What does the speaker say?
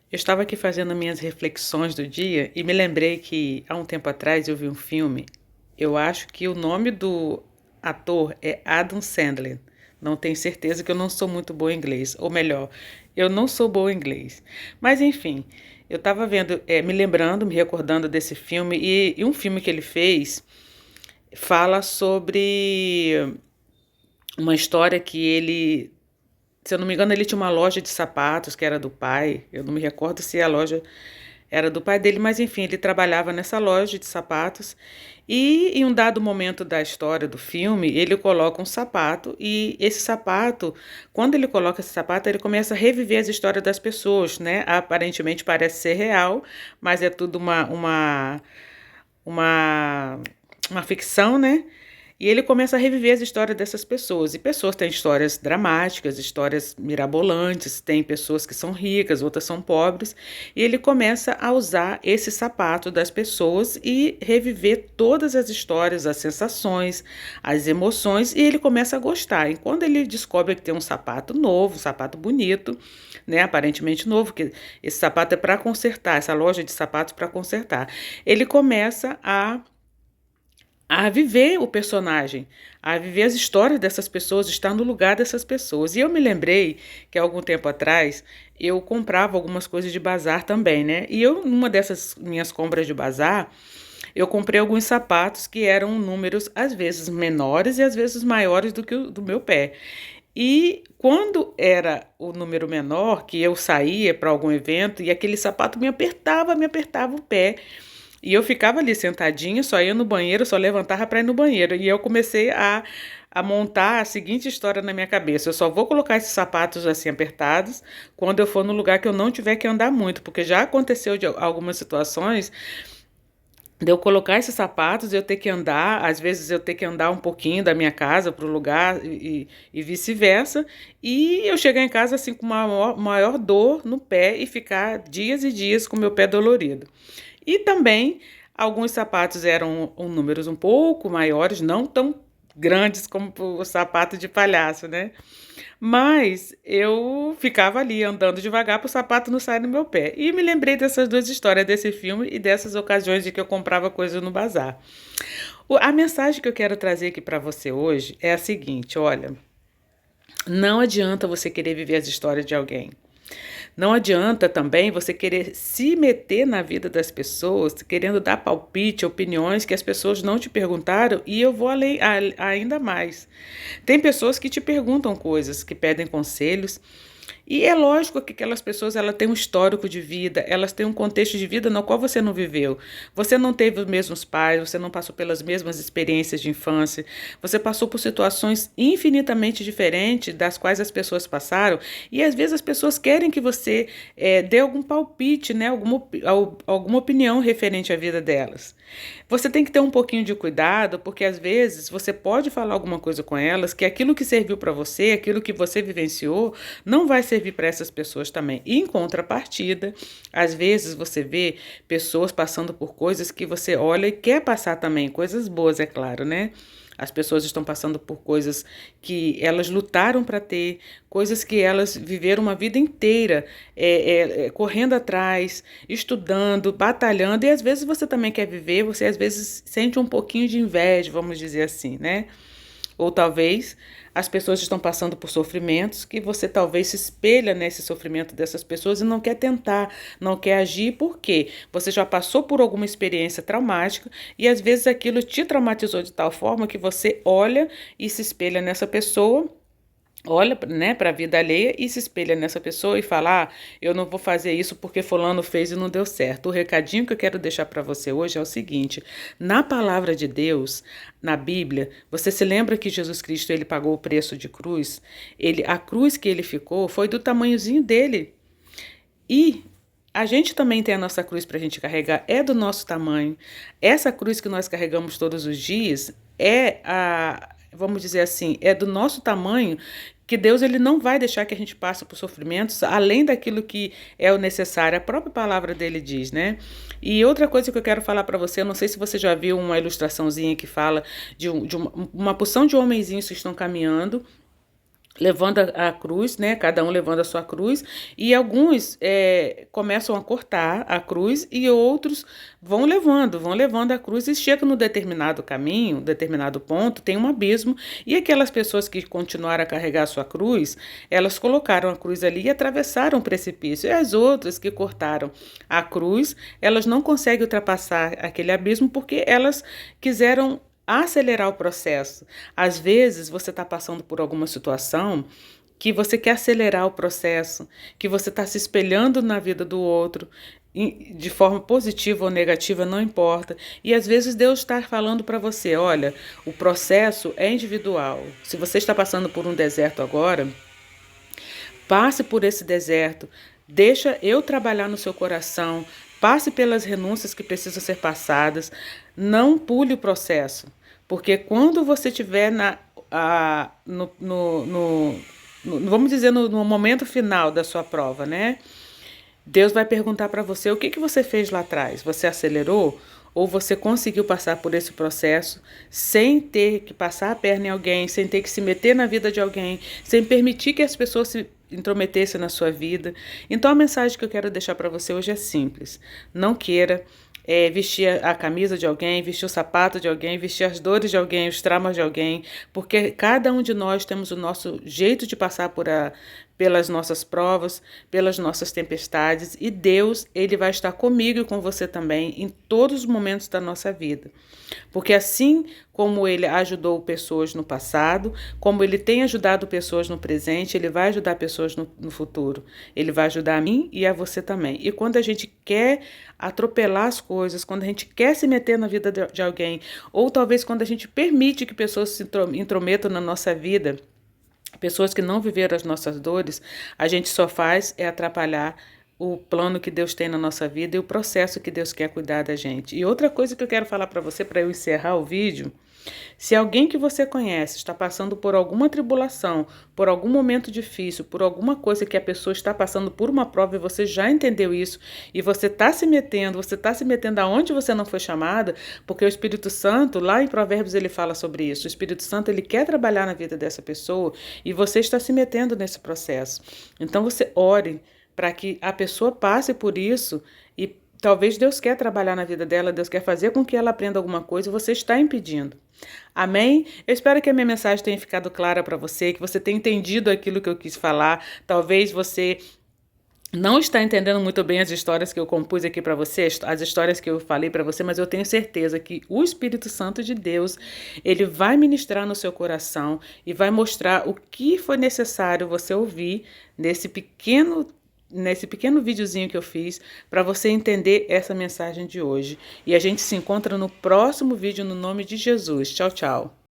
Eu estava aqui fazendo minhas reflexões do dia e me lembrei que há um tempo atrás eu vi um filme. Eu acho que o nome do ator é Adam Sandler. Não tenho certeza que eu não sou muito boa em inglês. Ou melhor, eu não sou boa em inglês. Mas enfim, eu estava vendo, me lembrando, me recordando desse filme e um filme que ele fez fala sobre uma história que ele, se eu não me engano, ele tinha uma loja de sapatos que era do pai. Eu não me recordo se a loja era do pai dele, mas enfim, ele trabalhava nessa loja de sapatos e em um dado momento da história do filme, ele coloca um sapato e esse sapato, quando ele coloca esse sapato, ele começa a reviver as histórias das pessoas, né? Aparentemente parece ser real, mas é tudo uma, uma ficção, né? E ele começa a reviver as histórias dessas pessoas. E pessoas têm histórias dramáticas, histórias mirabolantes, tem pessoas que são ricas, outras são pobres. E ele começa a usar esse sapato das pessoas e reviver todas as histórias, as sensações, as emoções. E ele começa a gostar. E quando ele descobre que tem um sapato novo, um sapato bonito, né, aparentemente novo, que esse sapato é para consertar, essa loja de sapatos para consertar, ele começa a viver o personagem, a viver as histórias dessas pessoas, estar no lugar dessas pessoas. E eu me lembrei que há algum tempo atrás eu comprava algumas coisas de bazar também, né? E eu, numa dessas minhas compras de bazar, eu comprei alguns sapatos que eram números às vezes menores e às vezes maiores do que o do meu pé. E quando era o número menor, que eu saía para algum evento e aquele sapato me apertava o pé. E eu ficava ali sentadinha, só ia no banheiro, só levantava para ir no banheiro. E eu comecei a montar a seguinte história na minha cabeça: eu só vou colocar esses sapatos assim apertados quando eu for no lugar que eu não tiver que andar muito, porque já aconteceu de algumas situações de eu colocar esses sapatos e eu ter que andar, às vezes eu ter que andar um pouquinho da minha casa para o lugar e vice-versa, e eu chegar em casa assim com uma maior dor no pé e ficar dias e dias com meu pé dolorido. E também alguns sapatos eram números um pouco maiores, não tão grandes como o sapato de palhaço, né? Mas eu ficava ali andando devagar para o sapato não sair do meu pé. E me lembrei dessas duas histórias, desse filme e dessas ocasiões de que eu comprava coisas no bazar. A mensagem que eu quero trazer aqui para você hoje é a seguinte: olha, não adianta você querer viver as histórias de alguém. Não adianta também você querer se meter na vida das pessoas, querendo dar palpite, opiniões que as pessoas não te perguntaram, e eu vou além, ainda mais. Tem pessoas que te perguntam coisas, que pedem conselhos, e é lógico que aquelas pessoas elas têm um histórico de vida, elas têm um contexto de vida no qual você não viveu. Você não teve os mesmos pais, você não passou pelas mesmas experiências de infância, você passou por situações infinitamente diferentes das quais as pessoas passaram, e às vezes as pessoas querem que você dê algum palpite, né, alguma opinião referente à vida delas. Você tem que ter um pouquinho de cuidado, porque às vezes você pode falar alguma coisa com elas que aquilo que serviu para você, aquilo que você vivenciou, não vai servir para essas pessoas também. E em contrapartida, às vezes você vê pessoas passando por coisas que você olha e quer passar também, coisas boas, é claro, né? As pessoas estão passando por coisas que elas lutaram para ter, coisas que elas viveram uma vida inteira correndo atrás, estudando, batalhando, e às vezes você também quer viver, você às vezes sente um pouquinho de inveja, vamos dizer assim, né? Ou talvez as pessoas estão passando por sofrimentos que você talvez se espelha nesse sofrimento dessas pessoas e não quer tentar, não quer agir porque você já passou por alguma experiência traumática e às vezes aquilo te traumatizou de tal forma que você olha e se espelha nessa pessoa, olha, né, para a vida alheia e se espelha nessa pessoa e fala: eu não vou fazer isso porque fulano fez e não deu certo. O recadinho que eu quero deixar para você hoje é o seguinte: na palavra de Deus, na Bíblia, você se lembra que Jesus Cristo ele pagou o preço de cruz? A cruz que ele ficou foi do tamanhozinho dele. E a gente também tem a nossa cruz para a gente carregar, é do nosso tamanho. Essa cruz que nós carregamos todos os dias vamos dizer assim, é do nosso tamanho, que Deus ele não vai deixar que a gente passe por sofrimentos além daquilo que é o necessário. A própria palavra dele diz, né? E outra coisa que eu quero falar para você, eu não sei se você já viu uma ilustraçãozinha que fala de uma porção de homenzinhos que estão caminhando levando a cruz, né? Cada um levando a sua cruz, e alguns começam a cortar a cruz e outros vão levando a cruz e chegam no determinado caminho, determinado ponto, tem um abismo, e aquelas pessoas que continuaram a carregar a sua cruz, elas colocaram a cruz ali e atravessaram o precipício, e as outras que cortaram a cruz, elas não conseguem ultrapassar aquele abismo porque elas quiseram acelerar o processo. Às vezes você está passando por alguma situação que você quer acelerar o processo, que você está se espelhando na vida do outro, de forma positiva ou negativa, não importa. E às vezes Deus está falando para você: olha, o processo é individual. Se você está passando por um deserto agora, passe por esse deserto, deixa eu trabalhar no seu coração, passe pelas renúncias que precisam ser passadas, não pule o processo, porque quando você estiver vamos dizer, no momento final da sua prova, né? Deus vai perguntar para você o que você fez lá atrás. Você acelerou ou você conseguiu passar por esse processo sem ter que passar a perna em alguém, sem ter que se meter na vida de alguém, sem permitir que as pessoas se intrometessem na sua vida. Então a mensagem que eu quero deixar para você hoje é simples. Não queira vestir a camisa de alguém, vestir o sapato de alguém, vestir as dores de alguém, os traumas de alguém, porque cada um de nós temos o nosso jeito de passar pelas nossas provas, pelas nossas tempestades, e Deus, Ele vai estar comigo e com você também em todos os momentos da nossa vida. Porque assim como Ele ajudou pessoas no passado, como Ele tem ajudado pessoas no presente, Ele vai ajudar pessoas no futuro. Ele vai ajudar a mim e a você também. E quando a gente quer atropelar as coisas, quando a gente quer se meter na vida de alguém, ou talvez quando a gente permite que pessoas se intrometam na nossa vida, pessoas que não viveram as nossas dores, a gente só faz atrapalhar o plano que Deus tem na nossa vida e o processo que Deus quer cuidar da gente. E outra coisa que eu quero falar para você, para eu encerrar o vídeo: se alguém que você conhece está passando por alguma tribulação, por algum momento difícil, por alguma coisa que a pessoa está passando por uma prova e você já entendeu isso, e você está se metendo aonde você não foi chamada, porque o Espírito Santo, lá em Provérbios, ele fala sobre isso. O Espírito Santo, ele quer trabalhar na vida dessa pessoa e você está se metendo nesse processo. Então você ore para que a pessoa passe por isso e talvez Deus quer trabalhar na vida dela, Deus quer fazer com que ela aprenda alguma coisa e você está impedindo. Amém? Eu espero que a minha mensagem tenha ficado clara para você, que você tenha entendido aquilo que eu quis falar. Talvez você não está entendendo muito bem as histórias que eu compus aqui para você, as histórias que eu falei para você, mas eu tenho certeza que o Espírito Santo de Deus, ele vai ministrar no seu coração e vai mostrar o que foi necessário você ouvir nesse pequeno videozinho que eu fiz para você entender essa mensagem de hoje. E a gente se encontra no próximo vídeo no nome de Jesus. Tchau, tchau.